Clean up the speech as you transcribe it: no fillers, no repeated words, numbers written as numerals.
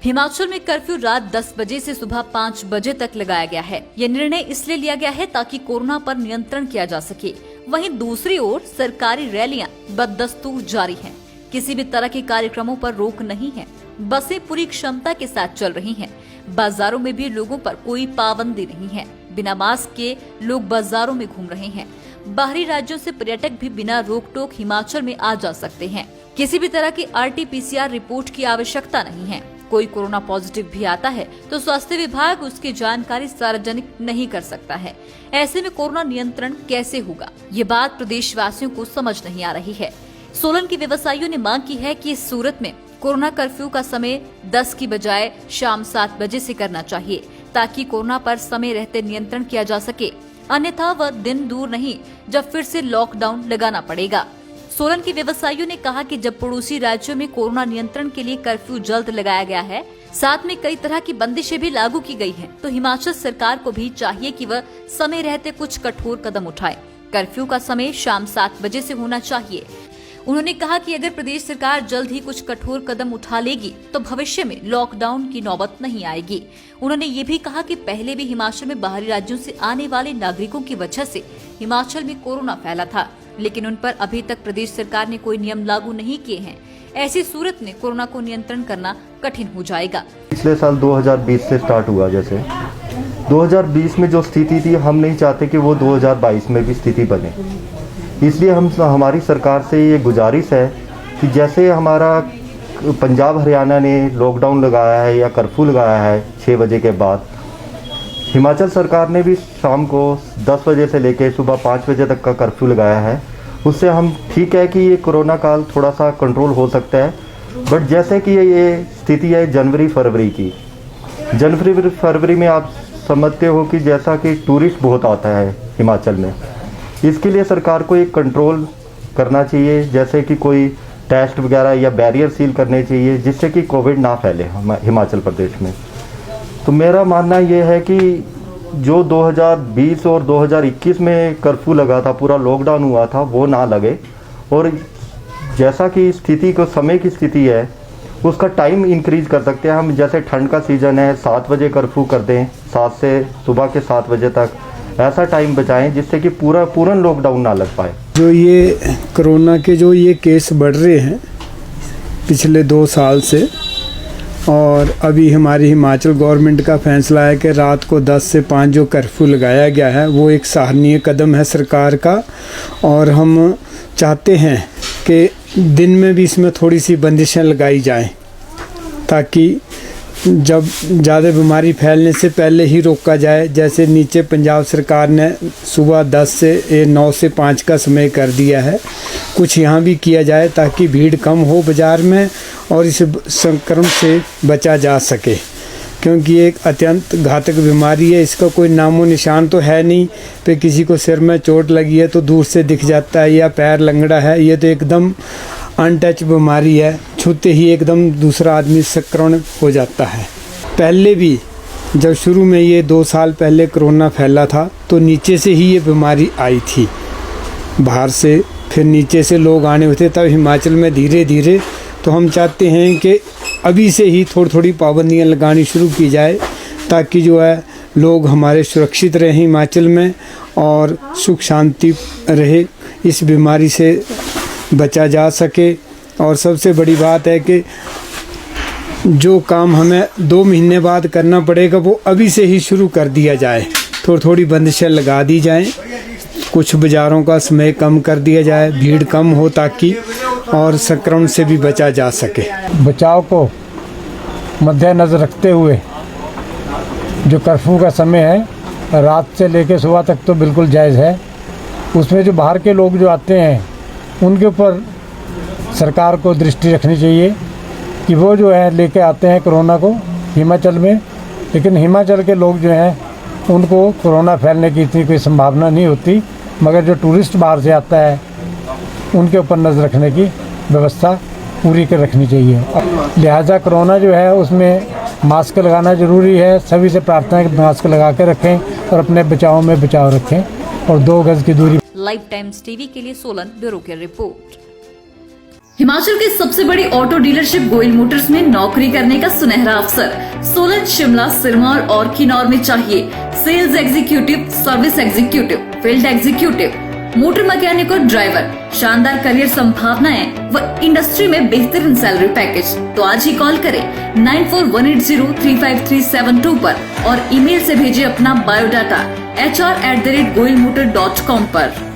हिमाचल में कर्फ्यू रात 10 बजे से सुबह 5 बजे तक लगाया गया है। यह निर्णय इसलिए लिया गया है ताकि कोरोना पर नियंत्रण किया जा सके। वहीं दूसरी ओर सरकारी रैलियां बदस्तूर जारी हैं। किसी भी तरह के कार्यक्रमों पर रोक नहीं है। बसें पूरी क्षमता के साथ चल रही हैं। बाजारों में भी लोगों पर कोई पाबंदी नहीं है। बिना मास्क के लोग बाजारों में घूम रहे हैं। बाहरी राज्यों से पर्यटक भी बिना रोक टोक हिमाचल में आ जा सकते हैं। किसी भी तरह की RT-PCR रिपोर्ट की आवश्यकता नहीं है। कोई कोरोना पॉजिटिव भी आता है तो स्वास्थ्य विभाग उसकी जानकारी सार्वजनिक नहीं कर सकता है। ऐसे में कोरोना नियंत्रण कैसे होगा, ये बात प्रदेशवासियों को समझ नहीं आ रही है। सोलन के व्यवसायियों ने मांग की है कि इस सूरत में कोरोना कर्फ्यू का समय 10 की बजाय शाम 7 बजे से करना चाहिए, ताकि कोरोना पर समय रहते नियंत्रण किया जा सके। अन्यथा वह दिन दूर नहीं जब फिर से लॉकडाउन लगाना पड़ेगा। सोलन के व्यवसायियों ने कहा कि जब पड़ोसी राज्यों में कोरोना नियंत्रण के लिए कर्फ्यू जल्द लगाया गया है, साथ में कई तरह की बंदिशें भी लागू की गई हैं, तो हिमाचल सरकार को भी चाहिए कि वह समय रहते कुछ कठोर कदम उठाए। कर्फ्यू का समय शाम 7 बजे से होना चाहिए। उन्होंने कहा कि अगर प्रदेश सरकार जल्द ही कुछ कठोर कदम उठा लेगी तो भविष्य में लॉकडाउन की नौबत नहीं आएगी। उन्होंने ये भी कहा कि पहले भी हिमाचल में बाहरी राज्यों से आने वाले नागरिकों की वजह से हिमाचल में कोरोना फैला था, लेकिन उन पर अभी तक प्रदेश सरकार ने कोई नियम लागू नहीं किए हैं। ऐसी सूरत में कोरोना को नियंत्रण करना कठिन हो जाएगा। पिछले साल 2020 से स्टार्ट हुआ, जैसे 2020 में जो स्थिति थी, हम नहीं चाहते कि वो 2022 में भी स्थिति बने। इसलिए हमारी सरकार से ये गुजारिश है कि जैसे हमारा पंजाब हरियाणा ने लॉकडाउन लगाया है या कर्फ्यू लगाया है 6 बजे के बाद, हिमाचल सरकार ने भी शाम को 10 बजे से लेकर सुबह 5 बजे तक का कर्फ्यू लगाया है। उससे हम ठीक है कि ये कोरोना काल थोड़ा सा कंट्रोल हो सकता है, बट जैसे कि ये स्थिति है जनवरी फरवरी की, जनवरी फरवरी में आप समझते हो कि जैसा कि टूरिस्ट बहुत आता है हिमाचल में, इसके लिए सरकार को एक कंट्रोल करना चाहिए, जैसे कि कोई टेस्ट वगैरह या बैरियर सील करने चाहिए, जिससे कि कोविड ना फैले हिमाचल प्रदेश में। तो मेरा मानना ये है कि जो 2020 और 2021 में कर्फ्यू लगा था, पूरा लॉकडाउन हुआ था, वो ना लगे, और जैसा कि स्थिति को समय की स्थिति है उसका टाइम इंक्रीज कर सकते हैं हम। जैसे ठंड का सीज़न है, 7 बजे कर्फ्यू कर दें, 7 से सुबह के 7 बजे तक ऐसा टाइम बचाएं जिससे कि पूर्ण लॉकडाउन ना लग पाए। जो ये कोरोना के जो ये केस बढ़ रहे हैं पिछले 2 साल से, और अभी हमारी हिमाचल गवर्नमेंट का फैसला है कि रात को 10 से 5 जो कर्फ्यू लगाया गया है वो एक सराहनीय कदम है सरकार का, और हम चाहते हैं कि दिन में भी इसमें थोड़ी सी बंदिशें लगाई जाएं, ताकि जब ज़्यादा बीमारी फैलने से पहले ही रोका जाए। जैसे नीचे पंजाब सरकार ने सुबह 10 से 9 से 5 का समय कर दिया है, कुछ यहाँ भी किया जाए ताकि भीड़ कम हो बाज़ार में और इस संक्रमण से बचा जा सके, क्योंकि ये एक अत्यंत घातक बीमारी है। इसका कोई नामो निशान तो है नहीं, पे किसी को सिर में चोट लगी है तो दूर से दिख जाता है, या पैर लंगड़ा है, ये तो एकदम अनटच बीमारी है, छूते ही एकदम दूसरा आदमी संक्रमण हो जाता है। पहले भी जब शुरू में ये 2 साल पहले कोरोना फैला था तो नीचे से ही ये बीमारी आई थी, बाहर से, फिर नीचे से लोग आने होते, तब हिमाचल में धीरे धीरे। तो हम चाहते हैं कि अभी से ही थोड़ी थोड़ी पाबंदियां लगानी शुरू की जाए, ताकि जो है लोग हमारे सुरक्षित रहें हिमाचल में और सुख शांति रहे, इस बीमारी से बचा जा सके। और सबसे बड़ी बात है कि जो काम हमें 2 महीने बाद करना पड़ेगा वो अभी से ही शुरू कर दिया जाए। थोड़ी थोड़ी बंदिशें लगा दी जाएं, कुछ बाज़ारों का समय कम कर दिया जाए, भीड़ कम हो, ताकि और संक्रमण से भी बचा जा सके। बचाव को मद्देनज़र रखते हुए जो कर्फ्यू का समय है रात से लेकर सुबह तक तो बिल्कुल जायज़ है। उसमें जो बाहर के लोग जो आते हैं उनके ऊपर सरकार को दृष्टि रखनी चाहिए कि वो जो है लेके आते हैं कोरोना को हिमाचल में, लेकिन हिमाचल के लोग जो हैं उनको कोरोना फैलने की इतनी कोई संभावना नहीं होती, मगर जो टूरिस्ट बाहर से आता है उनके ऊपर नज़र रखने की व्यवस्था पूरी कर रखनी चाहिए। लिहाजा कोरोना जो है उसमें मास्क लगाना ज़रूरी है। सभी से प्रार्थना है कि मास्क लगा के रखें और अपने बचाव में बचाव रखें और 2 गज की दूरी। लाइव टाइम्स टीवी के लिए सोलन ब्यूरो की रिपोर्ट। हिमाचल की सबसे बड़ी ऑटो डीलरशिप गोयल मोटर्स में नौकरी करने का सुनहरा अवसर। सोलन, शिमला, सिरमौर और किन्नौर में चाहिए sales executive, service executive, field executive, motor mechanic और ड्राइवर। शानदार करियर संभावनाएं व इंडस्ट्री में बेहतरीन सैलरी पैकेज। तो आज ही कॉल करें 9418035372 पर और ईमेल से भेजिए अपना बायोडाटा hr@goilmotor.com पर।